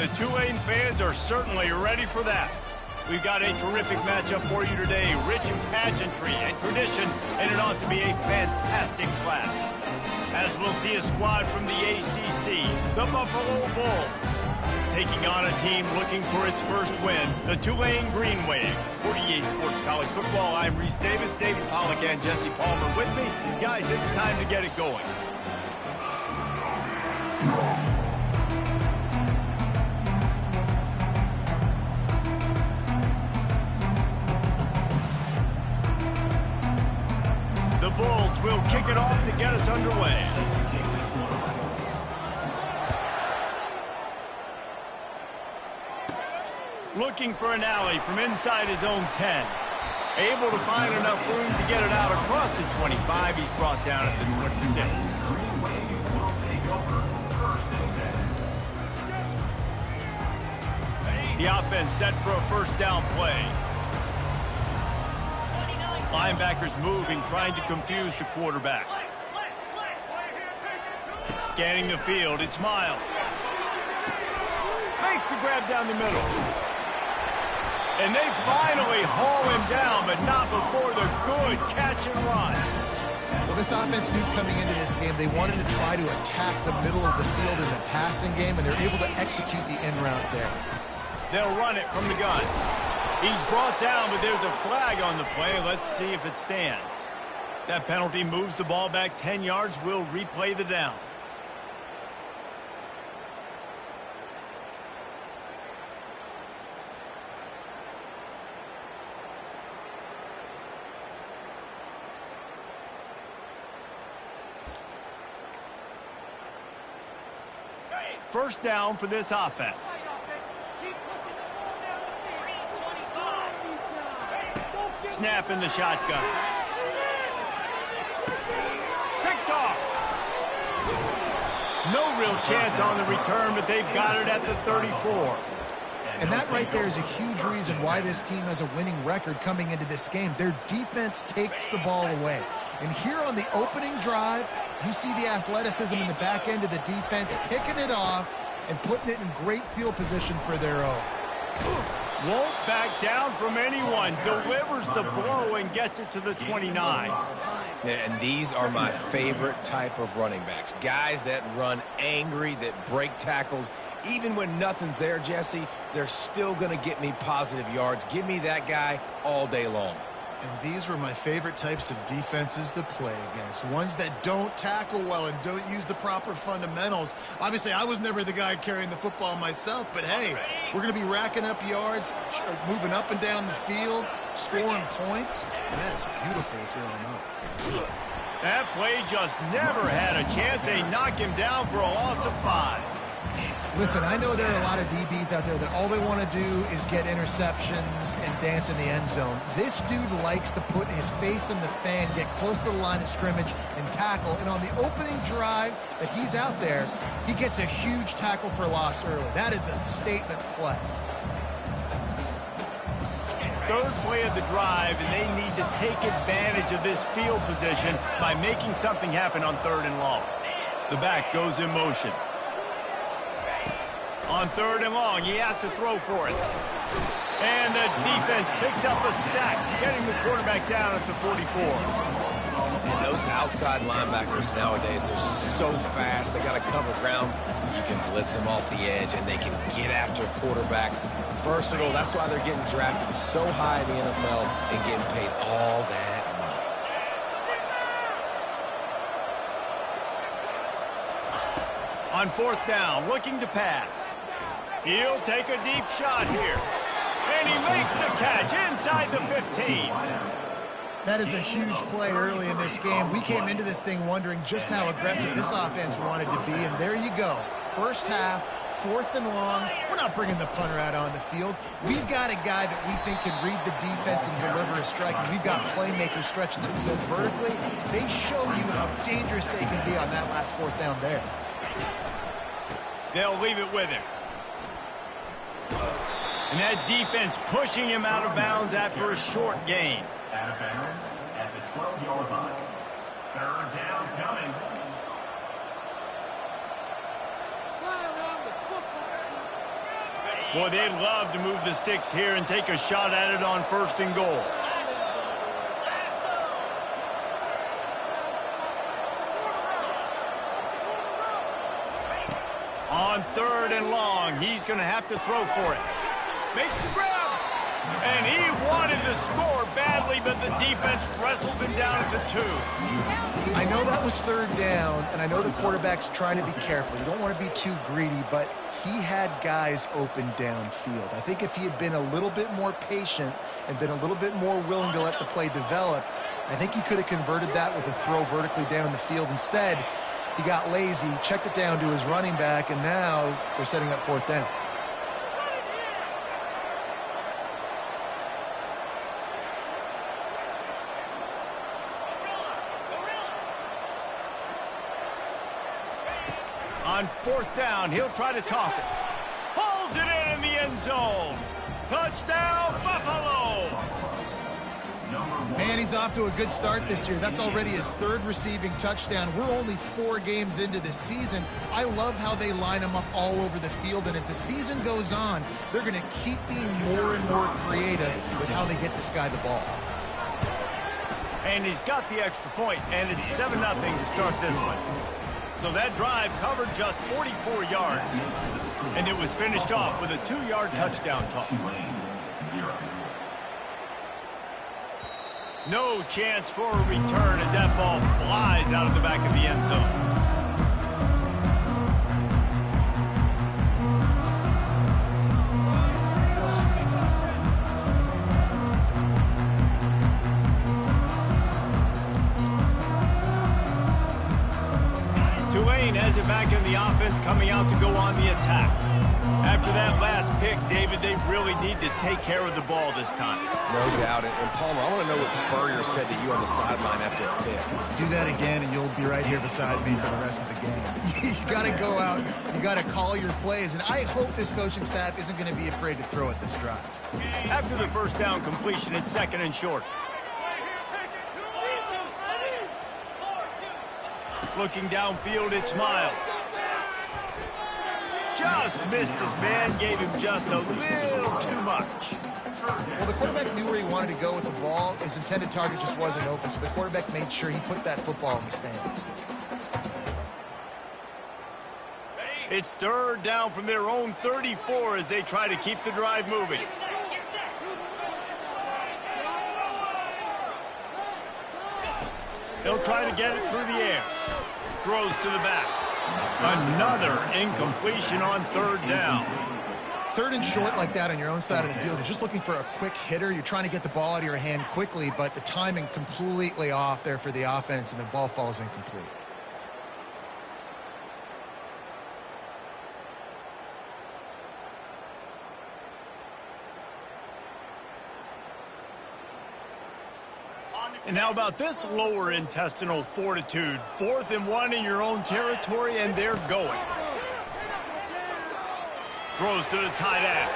the Tulane fans are certainly ready for that. We've got a terrific matchup for you today, rich in pageantry and tradition, and it ought to be a fantastic clash. As we'll see a squad from the ACC, the Buffalo Bulls, taking on a team looking for its first win, the Tulane Green Wave. For EA Sports College Football, I'm Reese Davis, David Pollack, and Jesse Palmer with me. Guys, it's time to get it going. The Bulls will kick it off to get us underway. Looking for an alley from inside his own 10. Able to find enough room to get it out across the 25. He's brought down at the 26. The offense set for a first down play. Linebackers moving, trying to confuse the quarterback. Scanning the field, it's Miles. Makes the grab down the middle. And they finally haul him down, but not before the good catch and run. Well, this offense knew coming into this game they wanted to try to attack the middle of the field in the passing game, and they're able to execute the end route there. They'll run it from the gun. He's brought down, but there's a flag on the play. Let's see if it stands. That penalty moves the ball back 10 yards. We'll replay the down. First down for this offense. Snap in the shotgun. Picked off. No real chance on the return, but they've got it at the 34. And that right there is a huge reason why this team has a winning record coming into this game. Their defense takes the ball away. And here on the opening drive, you see the athleticism in the back end of the defense, picking it off and putting it in great field position for their own. Won't back down from anyone. Delivers the blow and gets it to the 29. And these are my favorite type of running backs. Guys that run angry, that break tackles. Even when nothing's there, Jesse, they're still going to get me positive yards. Give me that guy all day long. And these were my favorite types of defenses to play against. Ones that don't tackle well and don't use the proper fundamentals. Obviously, I was never the guy carrying the football myself, but hey, we're going to be racking up yards, moving up and down the field, scoring points. And that is beautiful if you're on up. That play just never had a chance. They knock him down for a loss of 5. Listen, I know there are a lot of DBs out there that all they want to do is get interceptions and dance in the end zone. This dude likes to put his face in the fan, get close to the line of scrimmage, and tackle. And on the opening drive that he's out there, he gets a huge tackle for loss early. That is a statement play. Third play of the drive, and they need to take advantage of this field position by making something happen on 3rd and long. The back goes in motion. On 3rd and long, he has to throw for it. And the defense picks up the sack, getting the quarterback down at the 44. And those outside linebackers nowadays, they're so fast. They got to cover ground. You can blitz them off the edge, and they can get after quarterbacks. Versatile. That's why they're getting drafted so high in the NFL and getting paid all that money. On 4th down, looking to pass. He'll take a deep shot here. And he makes the catch inside the 15. That is a huge play early in this game. We came into this thing wondering just how aggressive this offense wanted to be, and there you go. First half, 4th and long. We're not bringing the punter out on the field. We've got a guy that we think can read the defense and deliver a strike, and we've got playmakers stretching the field vertically. They show you how dangerous they can be on that last 4th down there. They'll leave it with him. And that defense pushing him out of bounds after a short gain. Out of bounds at the 12-yard line. 3rd down coming. Boy, they'd love to move the sticks here and take a shot at it on 1st and goal. On 3rd and long, he's going to have to throw for it. Makes the grab. And he wanted to score badly, but the defense wrestles him down at the 2. I know that was 3rd down, and I know the quarterback's trying to be careful. You don't want to be too greedy, but he had guys open downfield. I think if he had been a little bit more patient and been a little bit more willing to let the play develop, I think he could have converted that with a throw vertically down the field. Instead, he got lazy, checked it down to his running back, and now they're setting up 4th down. On 4th down, he'll try to toss it. Pulls it in the end zone. Touchdown, Buffalo! Man, he's off to a good start this year. That's already his 3rd receiving touchdown. We're only 4 games into this season. I love how they line him up all over the field, and as the season goes on, they're going to keep being more and more creative with how they get this guy the ball. And he's got the extra point, and it's 7-0 to start this one. So that drive covered just 44 yards, and it was finished off with a 2-yard touchdown toss. No chance for a return as that ball flies out of the back of the end zone. Has it back in the offense, coming out to go on the attack. After that last pick, David, they really need to take care of the ball this time. No doubt. And Palmer, I want to know what Spurrier said to you on the sideline after the pick. Do that again, and you'll be right here beside me for the rest of the game. You got to go out. You got to call your plays, and I hope this coaching staff isn't going to be afraid to throw at this drive. After the 1st down completion, it's 2nd and short. Looking downfield, it's Miles. Just missed his man, gave him just a little too much. Well, the quarterback knew where he wanted to go with the ball. His intended target just wasn't open, so the quarterback made sure he put that football in the stands. It's 3rd down from their own 34 as they try to keep the drive moving. He'll try to get it through the air. Throws to the back. Another incompletion on 3rd down. 3rd and short like that on your own side of the field. You're just looking for a quick hitter. You're trying to get the ball out of your hand quickly, but the timing completely off there for the offense, and the ball falls incomplete. And how about this lower intestinal fortitude? 4th and 1 in your own territory, and they're going. Throws to the tight end.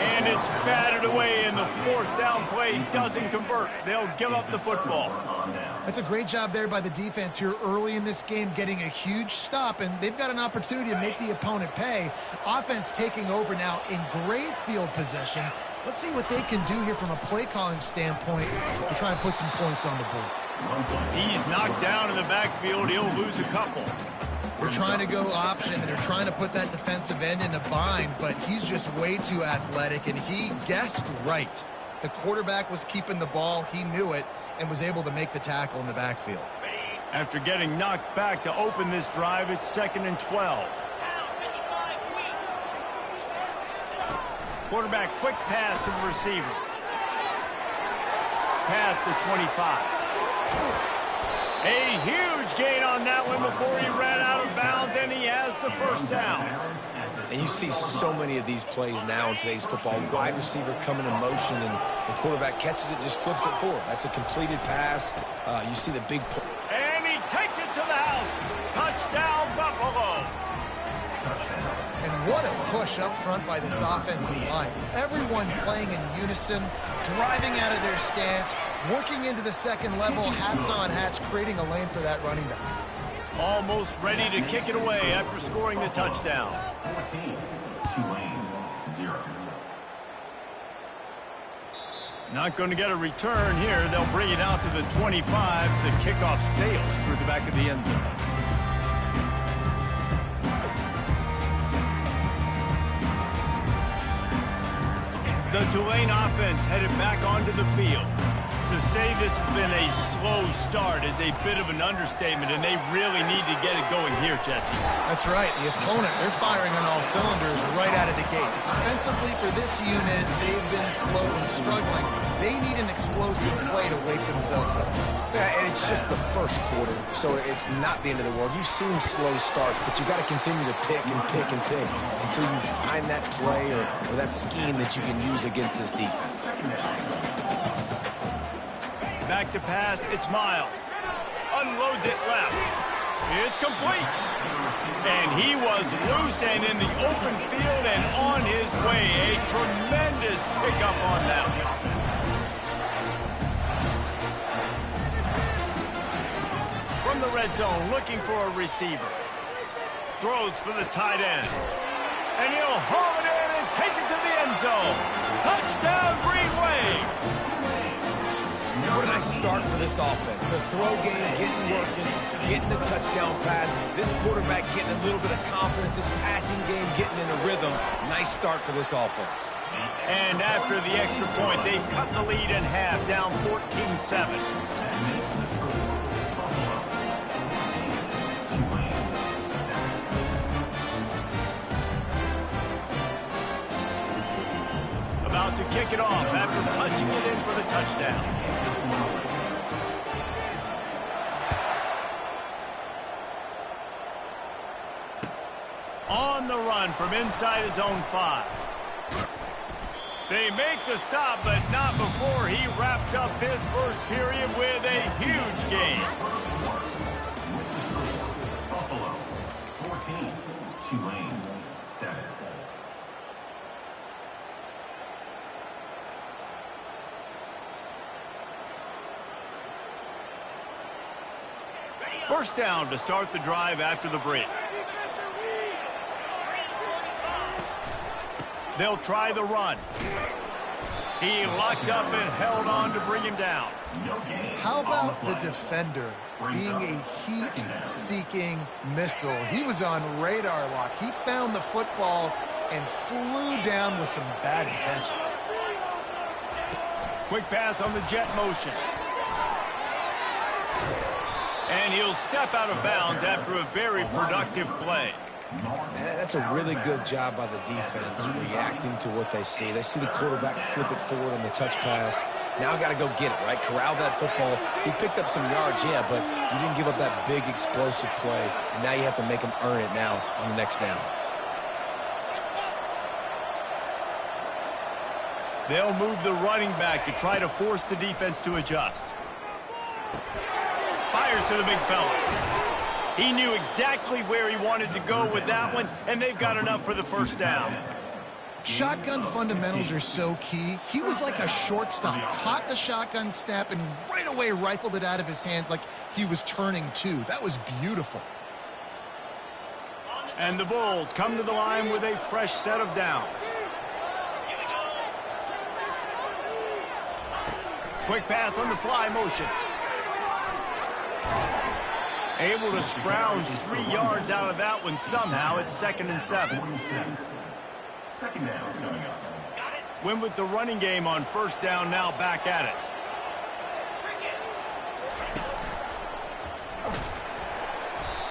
And it's batted away, and the 4th down play doesn't convert. They'll give up the football. That's a great job there by the defense here early in this game, getting a huge stop, and they've got an opportunity to make the opponent pay. Offense taking over now in great field possession. Let's see what they can do here from a play-calling standpoint to try and put some points on the board. He's knocked down in the backfield. He'll lose a couple. They're trying to go option, and they're trying to put that defensive end in a bind, but he's just way too athletic, and he guessed right. The quarterback was keeping the ball. He knew it and was able to make the tackle in the backfield. After getting knocked back to open this drive, it's 2nd and 12. Quarterback, quick pass to the receiver. Past the 25. A huge gain on that one before he ran out of bounds, and he has the 1st down. And you see so many of these plays now in today's football. Wide receiver coming in motion, and the quarterback catches it, just flips it forward. That's a completed pass. You see the big pull. And he takes it to the house. Touchdown, Buffalo. And what a push up front by this offensive line. Everyone playing in unison, driving out of their stance, working into the 2nd level, hats on hats, creating a lane for that running back. Almost ready to kick it away after scoring the touchdown. 14, Tulane 0. Not going to get a return here. They'll bring it out to the 25 as the kickoff sails through the back of the end zone. The Tulane offense headed back onto the field. To say this has been a slow start is a bit of an understatement, and they really need to get it going here, Jesse. That's right. The opponent, they're firing on all cylinders right out of the gate. Offensively, for this unit, they've been slow and struggling. They need an explosive play to wake themselves up. Yeah, and it's just the first quarter, so it's not the end of the world. You've seen slow starts, but you got to continue to pick and pick and pick until you find that play or that scheme that you can use against this defense. Back to pass, it's Miles. Unloads it left. It's complete. And he was loose and in the open field and on his way. A tremendous pickup on that one. From the red zone, looking for a receiver. Throws for the tight end. And he'll haul it in and take it to the end zone. Touchdown, Green Wave. What a nice start for this offense. The throw game getting working, getting the touchdown pass. This quarterback getting a little bit of confidence. This passing game getting in a rhythm. Nice start for this offense. And after the extra point, they've cut the lead in half, down 14-7. About to kick it off after punching it in for the touchdown. On the run from inside his own 5. They make the stop, but not before he wraps up his first period with a huge gain. Buffalo, 14, Tulane, 7. First down to start the drive after the break. They'll try the run. He locked up and held on to bring him down. How about the defender being a heat-seeking missile? He was on radar lock. He found the football and flew down with some bad intentions. Quick pass on the jet motion. And he'll step out of bounds after a very productive play. That's a really good job by the defense, reacting to what they see. They see the quarterback flip it forward on the touch pass. Now got to go get it, right? Corral that football. He picked up some yards, yeah, but you didn't give up that big explosive play. And now you have to make him earn it now on the next down. They'll move the running back to try to force the defense to adjust. Fires to the big fella. He knew exactly where he wanted to go with that one, and they've got enough for the first down. Shotgun fundamentals are so key. He was like a shortstop, caught the shotgun snap, and right away rifled it out of his hands like he was turning two. That was beautiful. And the Bulls come to the line with a fresh set of downs. Quick pass on the fly motion. Able to scrounge 3 yards out of that one somehow. It's 2nd and 7. Second down coming up. Win with the running game on first down, now back at it.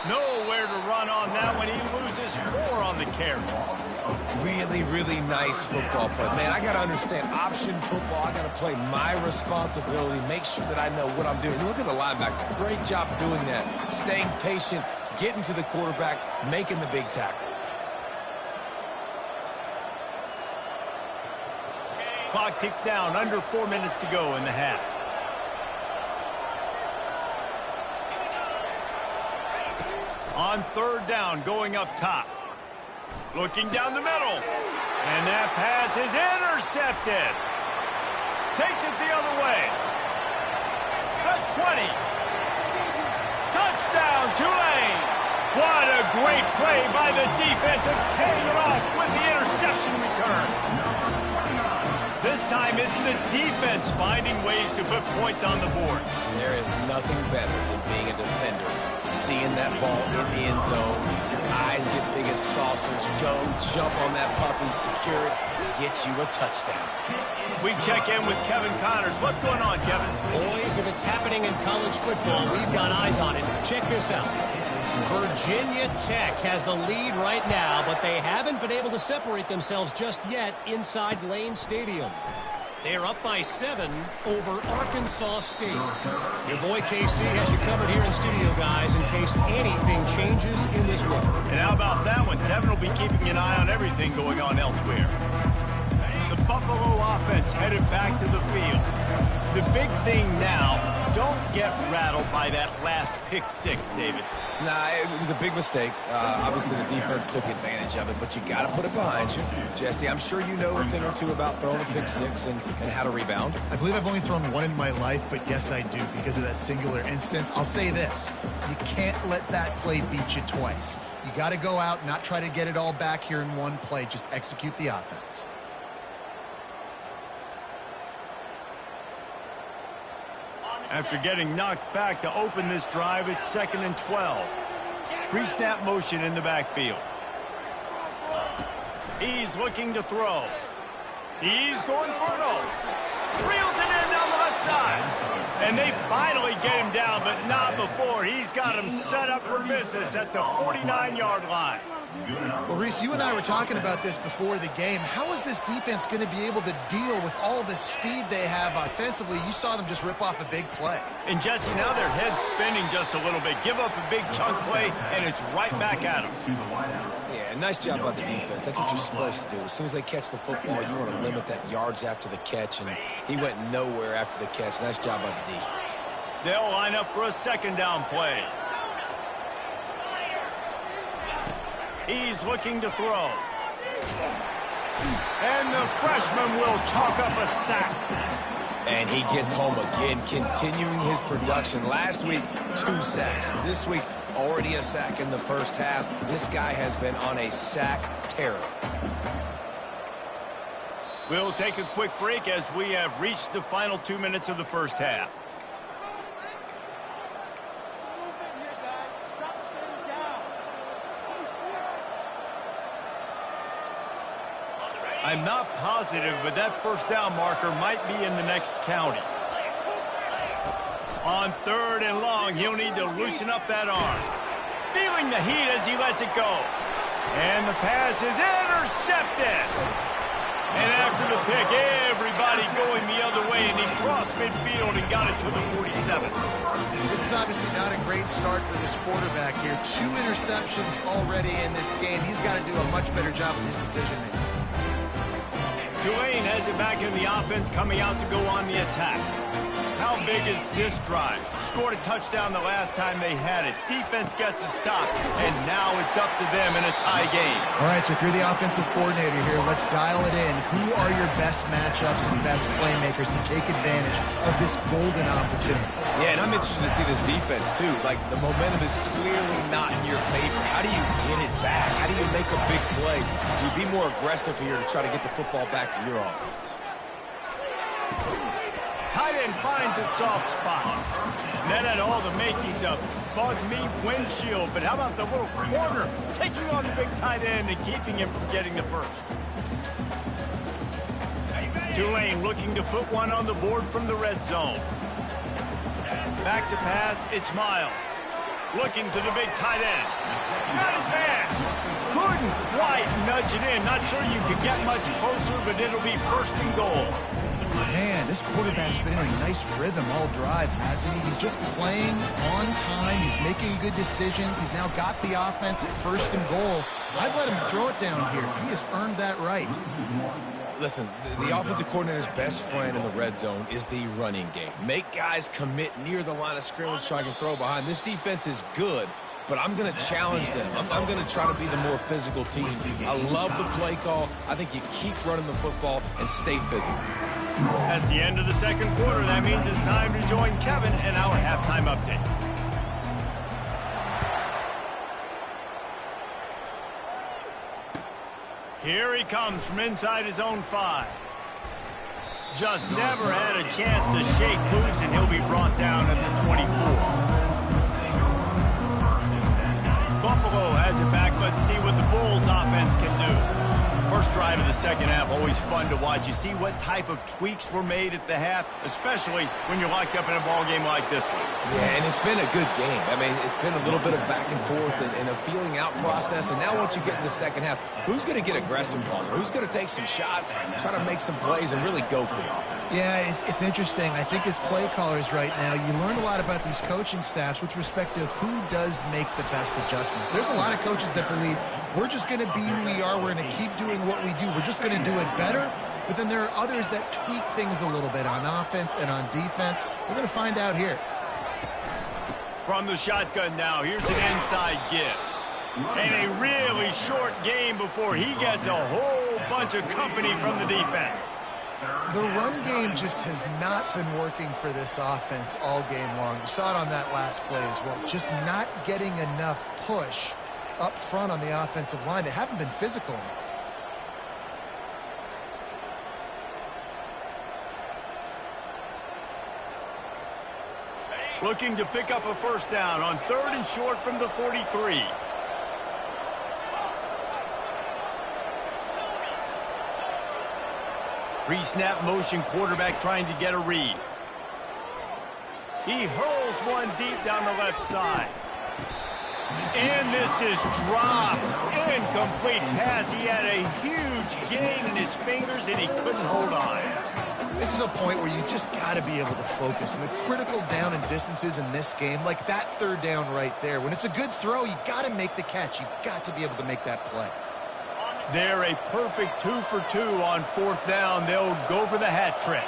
Nowhere to run on that one. He loses 4 on the carry. Really, really nice football play. Man, I got to understand option football. I got to play my responsibility, make sure that I know what I'm doing. Look at the linebacker. Great job doing that. Staying patient, getting to the quarterback, making the big tackle. Clock ticks down, under 4 minutes to go in the half. On third down, going up top. Looking down the middle. And that pass is intercepted. Takes it the other way. The 20. Touchdown, Tulane. What a great play by the defense and paying it off with the interception return. This time time, it's the defense finding ways to put points on the board. There is nothing better than being a defender, seeing that ball in the end zone, your eyes get big as saucers, go, jump on that puppy, secure it, get you a touchdown. We check in with Kevin Connors. What's going on, Kevin? Boys, if it's happening in college football, we've got eyes on it. Check this out. Virginia Tech has the lead right now, but they haven't been able to separate themselves just yet inside Lane Stadium. They're up by 7 over Arkansas State. Your boy KC has you covered here in studio, guys, in case anything changes in this one. And how about that one? Kevin will be keeping an eye on everything going on elsewhere. The Buffalo offense headed back to the field. The big thing now, don't get rattled by that last pick six, David. Nah, it was a big mistake. Obviously, the defense took advantage of it, but you got to put it behind you. Jesse, I'm sure you know a thing or two about throwing a pick six and how to rebound. I believe I've only thrown one in my life, but yes, I do because of that singular instance. I'll say this. You can't let that play beat you twice. You got to go out, not try to get it all back here in one play. Just execute the offense. After getting knocked back to open this drive, it's 2nd and 12. Pre-snap motion in the backfield. He's looking to throw. He's going for it all. Reels it in down the left side. And they finally get him down, but not before. He's got him set up for business at the 49-yard line. Well, Reese, you and I were talking about this before the game. How is this defense going to be able to deal with all the speed they have offensively? You saw them just rip off a big play. And, Jesse, now their head's spinning just a little bit. Give up a big chunk play, and it's right back at them. Yeah, nice job by the defense. That's what you're supposed to do. As soon as they catch the football, you want to limit that yards after the catch, and he went nowhere after the catch. Nice job by the D. They'll line up for a 2nd down play. He's looking to throw. And the freshman will chalk up a sack. And he gets home again, continuing his production. Last week, 2 sacks. This week, already a sack in the first half. This guy has been on a sack tear. We'll take a quick break as we have reached the final 2 minutes of the first half. I'm not positive, but that 1st down marker might be in the next county. On 3rd and long, he'll need to loosen up that arm. Feeling the heat as he lets it go. And the pass is intercepted. And after the pick, everybody going the other way, and he crossed midfield and got it to the 47. This is obviously not a great start for this quarterback here. 2 interceptions already in this game. He's got to do a much better job with his decision-making. Tulane has it back in the offense, coming out to go on the attack. How big is this drive? Scored a touchdown the last time they had it. Defense gets a stop, and now it's up to them in a tie game. All right, so if you're the offensive coordinator here, let's dial it in. Who are your best matchups and best playmakers to take advantage of this golden opportunity? Yeah, and I'm interested to see this defense, too. Like, the momentum is clearly not in your favor. How do you get it back? How do you make a big play? Do you be more aggressive here to try to get the football back to your offense? Tight end finds a soft spot. That had all the makings of bug meat windshield, but how about the little corner taking on the big tight end and keeping him from getting the first? Tulane looking to put one on the board from the red zone. Back to pass, it's Miles. Looking to the big tight end. Got his man. Couldn't quite nudge it in. Not sure you could get much closer, but it'll be 1st and goal. Man, this quarterback's been in a nice rhythm all drive, hasn't he? He's just playing on time. He's making good decisions. He's now got the offense at 1st and goal. I'd let him throw it down here. He has earned that right. Listen, the offensive coordinator's best friend in the red zone is the running game. Make guys commit near the line of scrimmage so I can throw behind. This defense is good, but I'm going to challenge them. I'm going to try to be the more physical team. I love the play call. I think you keep running the football and stay physical. That's the end of the 2nd quarter. That means it's time to join Kevin and our halftime update. Here he comes from inside his own 5. just never had a chance to shake loose, and he'll be brought down at the 24. Buffalo has it back. Let's see what the Bulls offense can do. First drive of the second half, always fun to watch. You see what type of tweaks were made at the half, especially when you're locked up in a ball game like this one. Yeah, and it's been a good game. I mean, it's been a little bit of back and forth and a feeling out process. And now once you get in the second half, who's going to get aggressive, Palmer? Who's going to take some shots, try to make some plays, and really go for it? Yeah, it's interesting. I think as play callers right now, you learn a lot about these coaching staffs with respect to who does make the best adjustments. There's a lot of coaches that believe we're just going to be who we are. We're going to keep doing what we do. We're just going to do it better. But then there are others that tweak things a little bit on offense and on defense. We're going to find out here. From the shotgun now, here's an inside give. And a really short game before he gets a whole bunch of company from the defense. The run game just has not been working for this offense all game long. You saw it on that last play as well. Just not getting enough push up front on the offensive line. They haven't been physical enough. Looking to pick up a first down on 3rd and short from the 43. Pre-snap motion, quarterback trying to get a read. He hurls one deep down the left side. And this is dropped. Incomplete pass. He had a huge gain in his fingers, and he couldn't hold on. This is a point where you just got to be able to focus. And the critical down and distances in this game, like that 3rd down right there, when it's a good throw, you got to make the catch. You got to be able to make that play. They're a perfect 2 for 2 on 4th down. They'll go for the hat trick.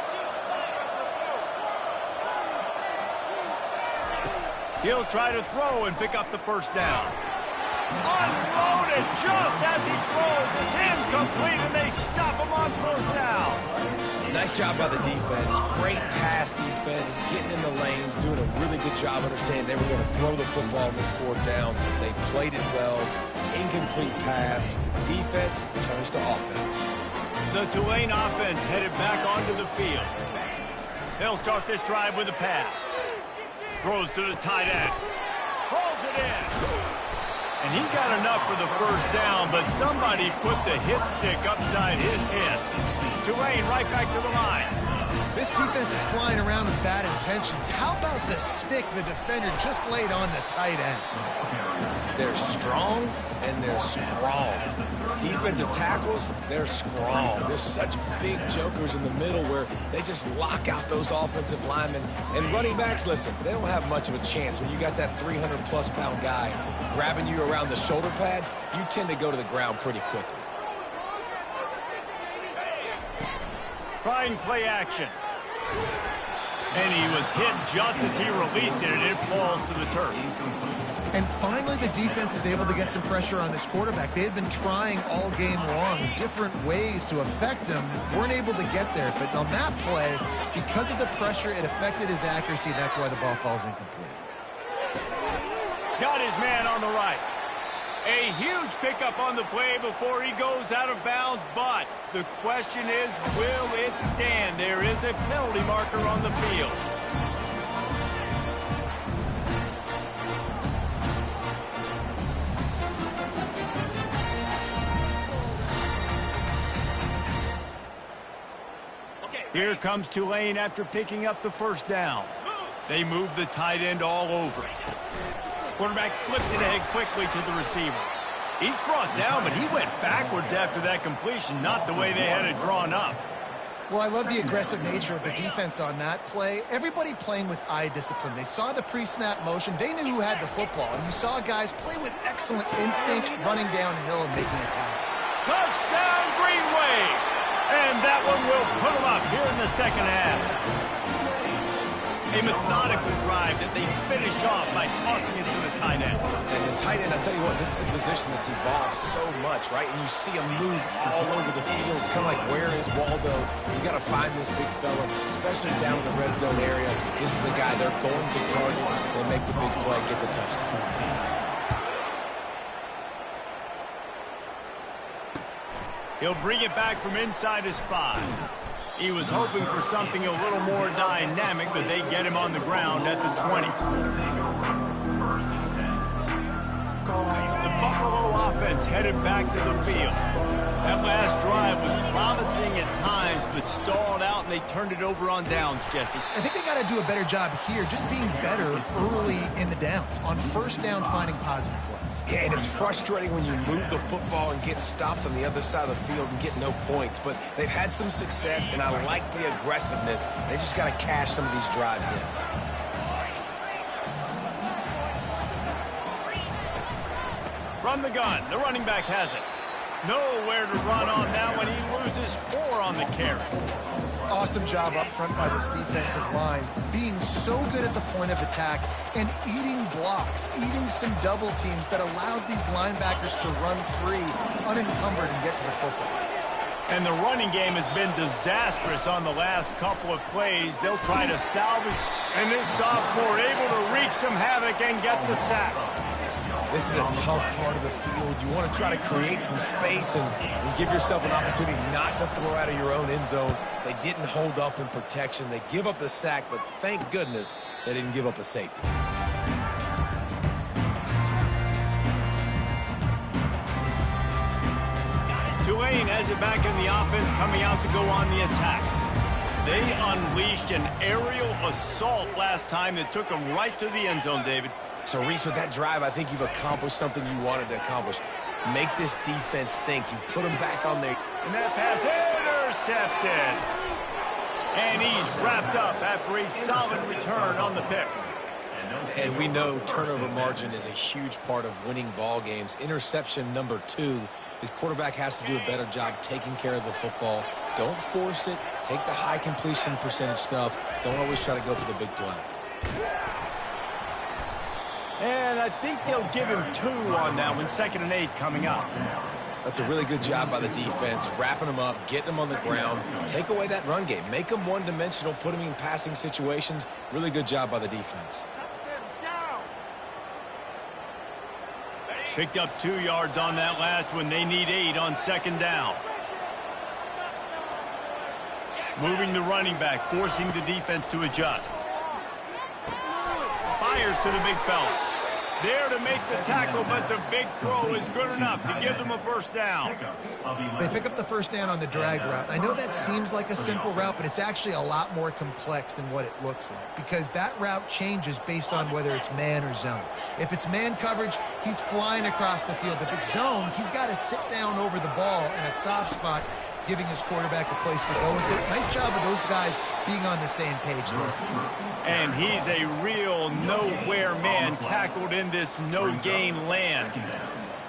He'll try to throw and pick up the first down. Unloaded just as he throws. It's incomplete, and they stop him on 4th down. Nice job by the defense. Great pass defense, getting in the lanes, doing a really good job understanding they were going to throw the football on this 4th down. They played it well. Incomplete pass. Defense turns to offense. The Tulane offense headed back onto the field. They'll start this drive with a pass. Throws to the tight end. Hauls it in. And he got enough for the first down, but somebody put the hit stick upside his head. Tulane right back to the line. This defense is flying around with bad intentions. How about the stick the defender just laid on the tight end? They're strong, and they're strong. Defensive tackles, they're strong. There's such big jokers in the middle where they just lock out those offensive linemen. And running backs, listen, they don't have much of a chance. When you got that 300-plus pound guy grabbing you around the shoulder pad, you tend to go to the ground pretty quickly. Trying play action. And he was hit just as he released it, and it falls to the turf. And finally, the defense is able to get some pressure on this quarterback. They had been trying all game long different ways to affect him. Weren't able to get there. But on that play, because of the pressure, it affected his accuracy. That's why the ball falls incomplete. Got his man on the right. A huge pickup on the play before he goes out of bounds. But the question is, will it stand? There is a penalty marker on the field. Here comes Tulane after picking up the first down. They move the tight end all over. Quarterback flips it ahead quickly to the receiver. He's brought down, but he went backwards after that completion, not the way they had it drawn up. Well, I love the aggressive nature of the defense on that play. Everybody playing with eye discipline. They saw the pre-snap motion. They knew who had the football. And you saw guys play with excellent instinct, running downhill and making a tackle. Touchdown, Green Wave! And that one will put them up here in the second half. A methodical drive that they finish off by tossing it to the tight end. And the tight end, I tell you what, this is a position that's evolved so much, right? And you see him move all over the field. It's kind of like, where is Waldo? You got to find this big fella, especially down in the red zone area. This is the guy they're going to target. They'll make the big play, get the touchdown. He'll bring it back from inside his 5. He was hoping for something a little more dynamic, but they get him on the ground at the 20. The Buffalo offense headed back to the field. That last drive was promising at times, but stalled out, and they turned it over on downs, Jesse. I think they got to do a better job here, just being better early in the downs, on first down finding positive plays. Yeah, and it's frustrating when you move the football and get stopped on the other side of the field and get no points, but they've had some success, and I like the aggressiveness. They just got to cash some of these drives in. From the gun, the running back has it. Nowhere to run on that one. He loses 4 on the carry. Awesome job up front by this defensive line, being so good at the point of attack and eating blocks, eating some double teams that allows these linebackers to run free, unencumbered, and get to the football. And the running game has been disastrous on the last couple of plays. They'll try to salvage. And this sophomore able to wreak some havoc and get the sack. This is a tough part of the field. You want to try to create some space and give yourself an opportunity not to throw out of your own end zone. They didn't hold up in protection. They give up the sack, but thank goodness they didn't give up a safety. Tulane has it back in the offense, coming out to go on the attack. They unleashed an aerial assault last time that took them right to the end zone, David. So, Reese, with that drive, I think you've accomplished something you wanted to accomplish. Make this defense think. You put them back on there. And that pass intercepted. And he's wrapped up after a solid return on the pick. And we know turnover margin is a huge part of winning ball games. Interception number 2. His quarterback has to do a better job taking care of the football. Don't force it. Take the high completion percentage stuff. Don't always try to go for the big play. And I think they'll give him 2 on that one. 2nd and 8 coming up. That's a really good job by the defense, wrapping them up, getting them on the ground. Take away that run game. Make them one-dimensional, put them in passing situations. Really good job by the defense. Picked up 2 yards on that last one. They need 8 on 2nd down. Moving the running back, forcing the defense to adjust. Fires to the big fella. There to make the tackle, but the big throw is good enough to give them a first down. They pick up the first down on the drag route. I know that seems like a simple route, but it's actually a lot more complex than what it looks like, because that route changes based on whether it's man or zone. If it's man coverage, he's flying across the field. If it's zone, he's got to sit down over the ball in a soft spot, giving his quarterback a place to go with it. Nice job of those guys being on the same page there. And he's a real nowhere man, tackled in this no-gain land.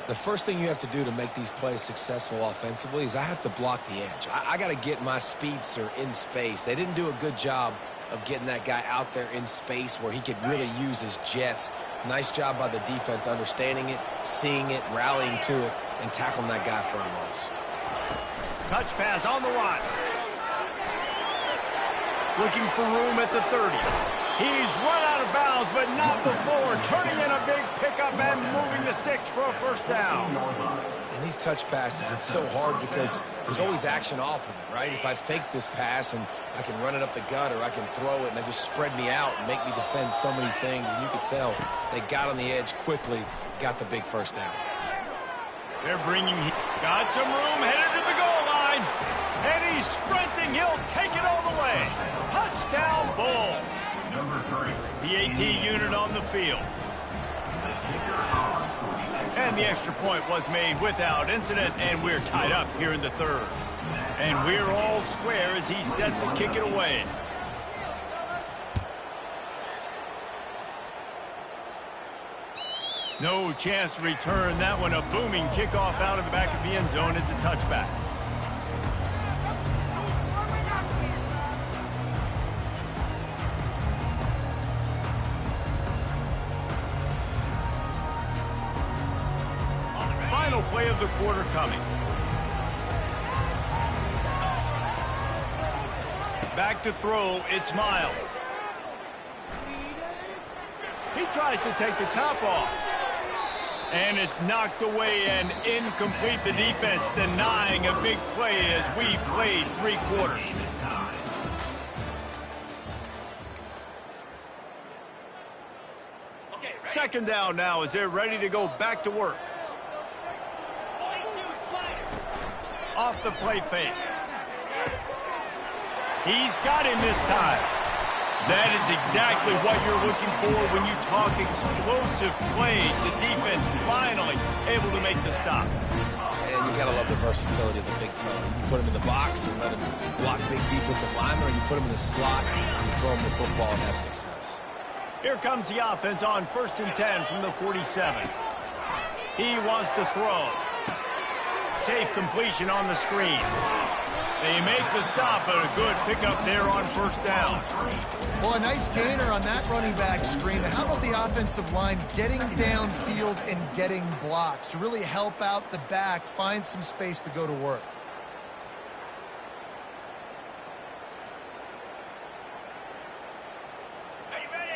The first thing you have to do to make these plays successful offensively is I have to block the edge. I got to get my speedster in space. They didn't do a good job of getting that guy out there in space where he could really use his jets. Nice job by the defense understanding it, seeing it, rallying to it, and tackling that guy for a loss. Touch pass on the line. Looking for room at the 30. He's run out of bounds, but not before. Turning in a big pickup and moving the sticks for a first down. And these touch passes, it's so hard because there's always action off of it, right? If I fake this pass and I can run it up the gut or I can throw it and they just spread me out and make me defend so many things, and you could tell they got on the edge quickly, got the big first down. They're bringing, got some room, headed to the goal line. And he's sprinting, he'll take it all the way. Touchdown, Bulls. The AT unit on the field. And the extra point was made without incident, and we're tied up here in the 3rd. And we're all square as he's set to kick it away. No chance to return that one. A booming kickoff out of the back of the end zone. It's a touchback. Final play of the quarter coming. Back to throw, it's Miles. He tries to take the top off. And it's knocked away and incomplete. The defense denying a big play as we played 3 quarters. Second down now as they're ready to go back to work. Off the play fake. He's got him this time. That is exactly what you're looking for when you talk explosive plays. The defense finally able to make the stop. And you got to love the versatility of the big fella. You put him in the box and let him block big defensive linemen, or you put him in the slot and you throw him the football and have success. Here comes the offense on 1st and 10 from the 47. He wants to throw. Safe completion on the screen. They make the stop, but a good pickup there on 1st down. Well, a nice gainer on that running back screen. How about the offensive line getting downfield and getting blocks to really help out the back, find some space to go to work?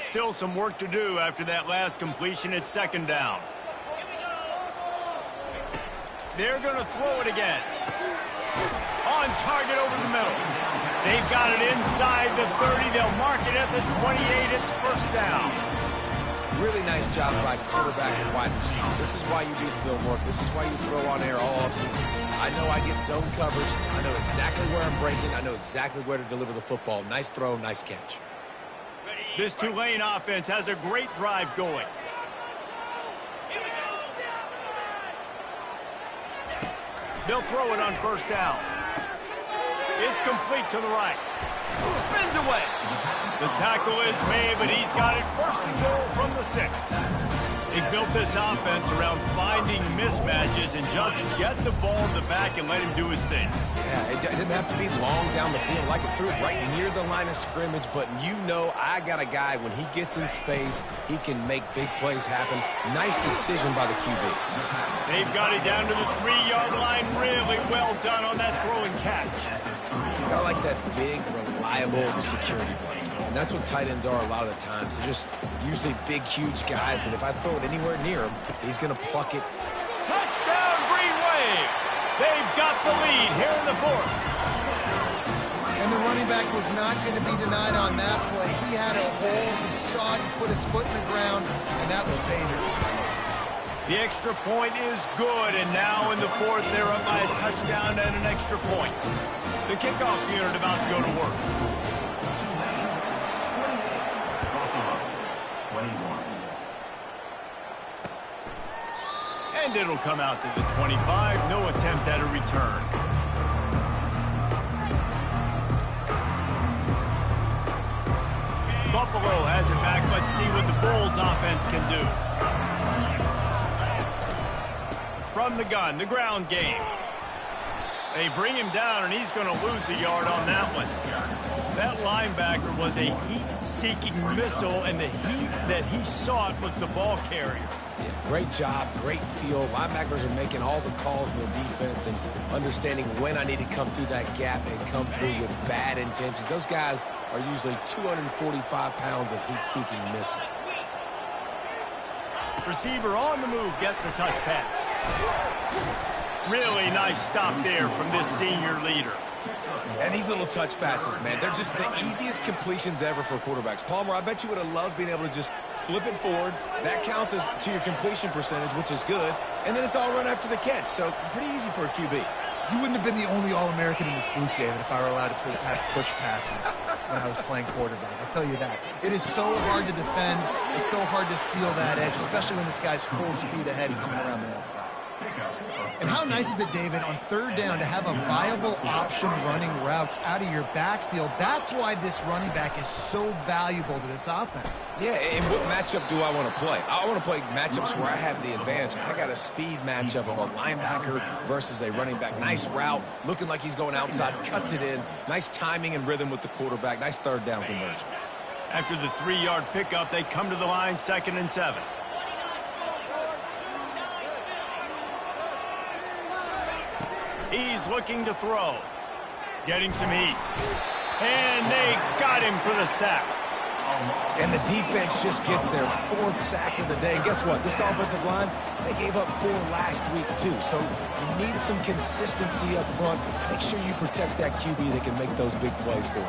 Still some work to do after that last completion. It's 2nd down. They're going to throw it again. On target over the middle. They've got it inside the 30. They'll mark it at the 28. It's 1st down. Really nice job by quarterback and wide receiver. This is why you do film work. This is why you throw on air all offseason. I know I get zone coverage. I know exactly where I'm breaking. I know exactly where to deliver the football. Nice throw, nice catch. This Tulane offense has a great drive going. They'll throw it on 1st down. It's complete to the right. Spins away. The tackle is made, but he's got it 1st and goal from the 6. They built this offense around finding mismatches and just get the ball in the back and let him do his thing. Yeah, it didn't have to be long down the field. Like it threw it right near the line of scrimmage, but you know I got a guy, when he gets in space, he can make big plays happen. Nice decision by the QB. They've got it down to the 3-yard line. Really well done on that throw and catch. Kind of like that big, reliable security blanket. And that's what tight ends are a lot of the times. They're just usually big, huge guys that if I throw it anywhere near him, he's going to pluck it. Touchdown, Green Wave! They've got the lead here in the 4th. And the running back was not going to be denied on that play. He had a hole. He saw it. He put his foot in the ground, and that was pay dirt. The extra point is good, and now in the 4th, they're up by a touchdown and an extra point. The kickoff unit about to go to work. 21. And it'll come out to the 25. No attempt at a return. Buffalo has it back. Let's see what the Bulls offense can do. From the gun, the ground game. They bring him down, and he's going to lose a yard on that one. That linebacker was a heat-seeking missile, and the heat that he sought was the ball carrier. Yeah, great job, great feel. Linebackers are making all the calls in the defense and understanding when I need to come through that gap and come through with bad intentions. Those guys are usually 245 pounds of heat-seeking missile. Receiver on the move gets the touch pass. Really nice stop there from this senior leader. And these little touch passes, man, they're just the easiest completions ever for quarterbacks. Palmer, I bet you would have loved being able to just flip it forward. That counts as to your completion percentage, which is good. And then it's all run after the catch, so pretty easy for a QB. You wouldn't have been the only All-American in this booth, David, if I were allowed to push passes when I was playing quarterback. I'll tell you that. It is so hard to defend. It's so hard to seal that edge, especially when this guy's full speed ahead coming around the outside. And how nice is it, David, on 3rd down to have a viable option running routes out of your backfield? That's why this running back is so valuable to this offense. Yeah, and what matchup do I want to play? I want to play matchups where I have the advantage. I got a speed matchup of a linebacker versus a running back. Nice route, looking like he's going outside, cuts it in. Nice timing and rhythm with the quarterback. Nice 3rd down conversion. After the 3-yard pickup, they come to the line 2nd and 7. He's looking to throw. Getting some heat. And they got him for the sack. And the defense just gets their 4th sack of the day. And guess what? This offensive line, they gave up 4 last week too. So you need some consistency up front. Make sure you protect that QB that can make those big plays for you.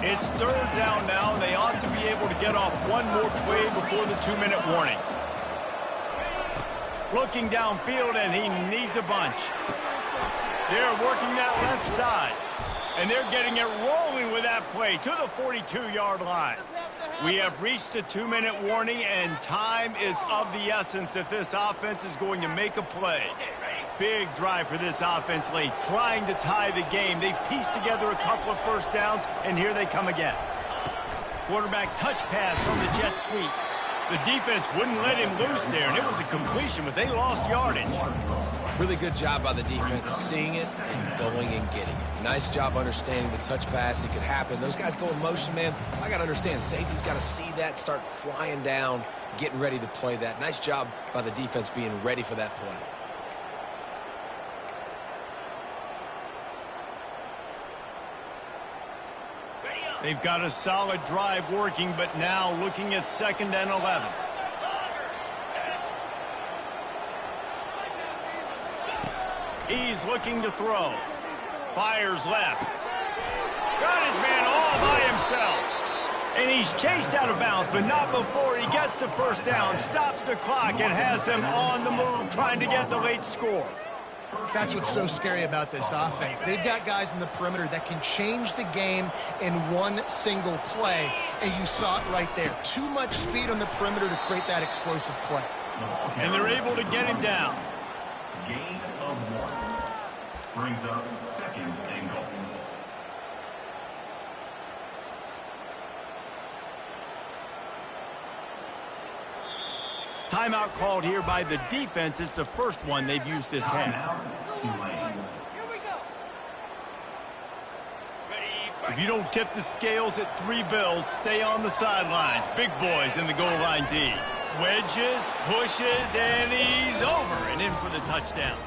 It's 3rd down now. They ought to be able to get off one more play before the 2-minute warning. Looking downfield, and he needs a bunch. They're working that left side. And they're getting it rolling with that play to the 42-yard line. We have reached the 2-minute warning, and time is of the essence if this offense is going to make a play. Big drive for this offense late, trying to tie the game. They've pieced together a couple of first downs, and here they come again. Quarterback touch pass from the jet sweep. The defense wouldn't let him loose there, and it was a completion, but they lost yardage. Really good job by the defense, seeing it and going and getting it. Nice job understanding the touch pass. It could happen. Those guys go in motion, man. I got to understand, safety's got to see that, start flying down, getting ready to play that. Nice job by the defense being ready for that play. They've got a solid drive working, but now looking at 2nd and 11. He's looking to throw. Fires left. Got his man all by himself. And he's chased out of bounds, but not before he gets the first down, stops the clock, and has them on the move trying to get the late score. That's what's so scary about this offense. They've got guys in the perimeter that can change the game in one single play, and you saw it right there. Too much speed on the perimeter to create that explosive play. And they're able to get him down. Gain of 1. Brings up 2nd and goal. Timeout called here by the defense. It's the first one they've used this half. If you don't tip the scales at 3 bills, stay on the sidelines. Big boys in the goal line D. Wedges, pushes, and he's over and in for the touchdown.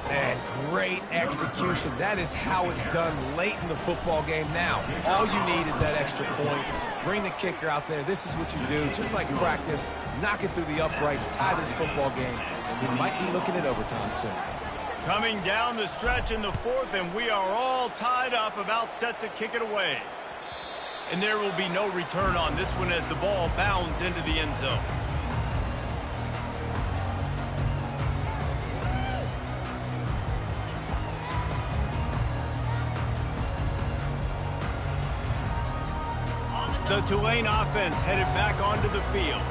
Man, great execution. That is how it's done late in the football game. Now, all you need is that extra point. Bring the kicker out there. This is what you do. Just like practice, knock it through the uprights, tie this football game. We might be looking at overtime soon. Coming down the stretch in the 4th, and we are all tied up, about set to kick it away. And there will be no return on this one as the ball bounds into the end zone. The Tulane offense headed back onto the field.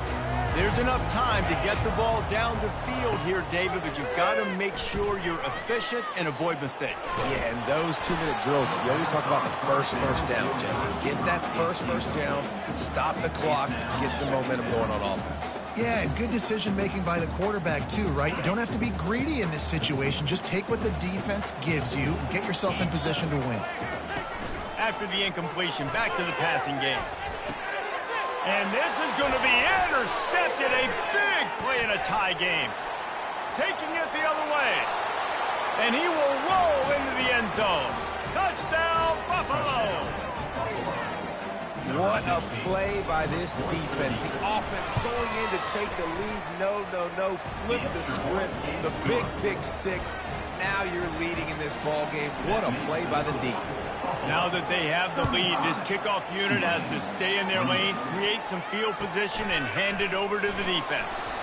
There's enough time to get the ball down the field here, David, but you've got to make sure you're efficient and avoid mistakes. Yeah, and those 2-minute drills, you always talk about the first down, Jesse. Get that first down, stop the clock, get some momentum going on offense. Yeah, and good decision-making by the quarterback, too, right? You don't have to be greedy in this situation. Just take what the defense gives you and get yourself in position to win. After the incompletion, back to the passing game. And this is going to be intercepted. A big play in a tie game. Taking it the other way. And he will roll into the end zone. Touchdown, Buffalo. What a play by this defense. The offense going in to take the lead. No. Flip the script. The big pick 6. Now you're leading in this ball game. What a play by the D. Now that they have the lead, this kickoff unit has to stay in their lane, create some field position, and hand it over to the defense.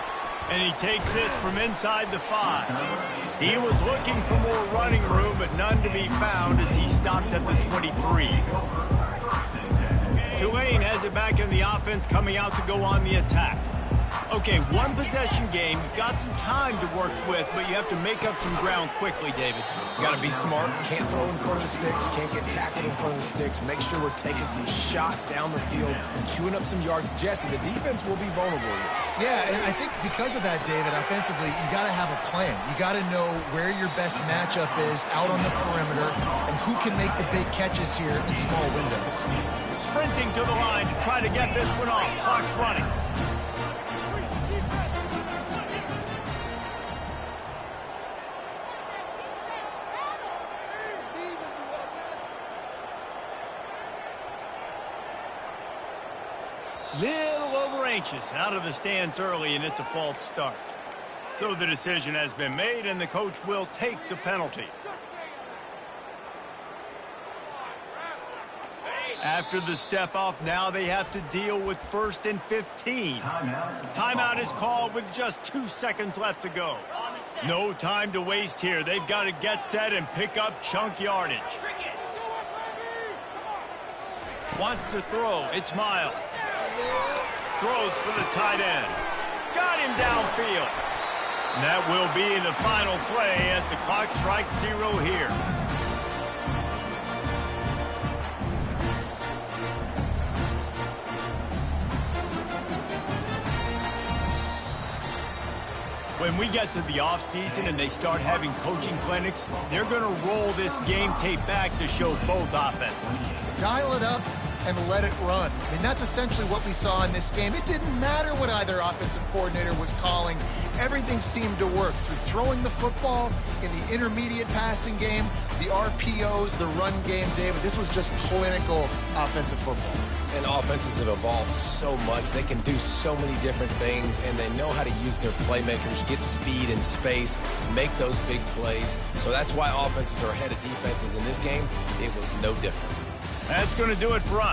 And he takes this from inside the 5. He was looking for more running room, but none to be found as he stopped at the 23. Tulane has it back in the offense, coming out to go on the attack. Okay, one possession game. You've got some time to work with, but you have to make up some ground quickly, David. Got to be smart. Can't throw in front of the sticks. Can't get tackled in front of the sticks. Make sure we're taking some shots down the field, chewing up some yards. Jesse, the defense will be vulnerable here. Yeah, and I think because of that, David, offensively, you got to have a plan. You got to know where your best matchup is out on the perimeter and who can make the big catches here in small windows. Sprinting to the line to try to get this one off. Clock's running. Little over anxious, out of the stands early, and it's a false start. So the decision has been made, and the coach will take the penalty. After the step off, now they have to deal with 1st and 15. Timeout is called with just 2 seconds left to go. No time to waste here. They've got to get set and pick up chunk yardage. Wants to throw. It's Miles. Throws for the tight end. Got him downfield. And that will be the final play as the clock strikes 0 here. When we get to the offseason and they start having coaching clinics, they're going to roll this game tape back to show both offenses. Dial it up and let it run. I mean, that's essentially what we saw in this game. It didn't matter what either offensive coordinator was calling. Everything seemed to work through throwing the football in the intermediate passing game, the RPOs, the run game, David. This was just clinical offensive football. And offenses have evolved so much. They can do so many different things, and they know how to use their playmakers, get speed and space, make those big plays. So that's why offenses are ahead of defenses in this game. It was no different. That's going to do it for us.